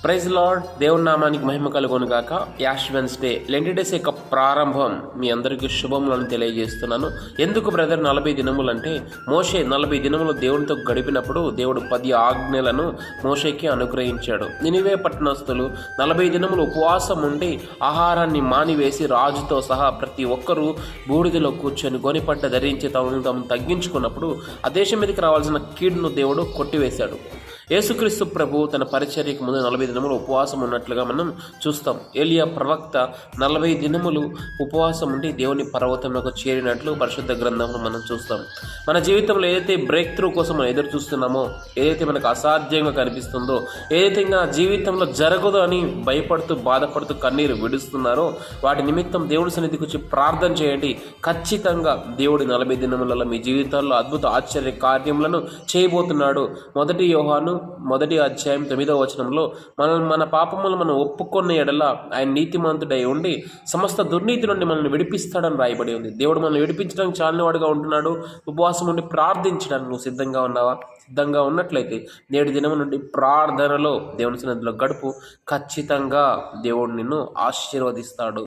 Praise lord, దేవుని నామానికి మహిమ కలుగును గాక. యాష్ వెన్స్డే లెంట్ డేస్ యొక్క ప్రారంభం మీ అందరికీ శుభములను తెలియజేస్తున్నాను. ఎందుకు బ్రదర్ 40 దినములు అంటే, మోషే 40 దినములు దేవునితో గడిపినప్పుడు దేవుడు 10 ఆజ్ఞలను మోషేకి అనుగ్రహించాడు. నినివే పట్టణస్థులు 40 దినములు ఉపవాసం ఉండి ఆహారాన్ని మానివేసి రాజుతో సహా ప్రతి ఒక్కరూ బూడిదలో కూర్చొని గోనిపట్ట ధరించి తాము తగ్గించుకున్నప్పుడు ఆ దేశం మీదకి రావాల్సిన కీడును దేవుడు కొట్టివేశాడు. యేసుక్రీస్తు ప్రభు తన పరిచర్యకు ముందు 40 దినములు ఉపవాసం ఉన్నట్లుగా మనం చూస్తాం. ఏలియా ప్రవక్త 40 దినములు ఉపవాసం ఉండి దేవుని పర్వతంలోకి చేరినట్లు పరిశుద్ధ గ్రంథంలో మనం చూస్తాం. మన జీవితంలో ఏదైతే బ్రేక్ త్రూ కోసం మనం ఎదురు చూస్తున్నామో, ఏదైతే మనకు అసాధ్యంగా కనిపిస్తుందో, ఏదైతే ఇంకా జీవితంలో జరగదు అని భయపడుతూ బాధపడుతూ కన్నీరు విడుస్తున్నారో, వాటి నిమిత్తం దేవుడి సన్నిధికి వచ్చి ప్రార్థన చేయండి. ఖచ్చితంగా దేవుడి 40 దినములలో మీ జీవితాల్లో అద్భుత ఆశ్చర్య కార్యములను చేయబోతున్నాడు. మొదటి యోహాను 1వ అధ్యాయం 9వ వచనంలో మన పాపములు మనం ఒప్పుకున్న ఎడల ఆయన నీతిమంతుడై ఉండి సమస్త దుర్నీతి నుండి మనల్ని విడిపిస్తాడని రాయబడి ఉంది. దేవుడు మనల్ని విడిపించడానికి చాలినవాడుగా ఉంటున్నాడు. ఉపవాసం ఉండి ప్రార్థించడానికి నువ్వు సిద్ధంగా ఉన్నావా? సిద్ధంగా ఉన్నట్లయితే నేటి దినం నుండి ప్రార్థనలో దేవుని సన్నిధిలో గడుపు. ఖచ్చితంగా దేవుడు నిన్ను ఆశీర్వదిస్తాడు.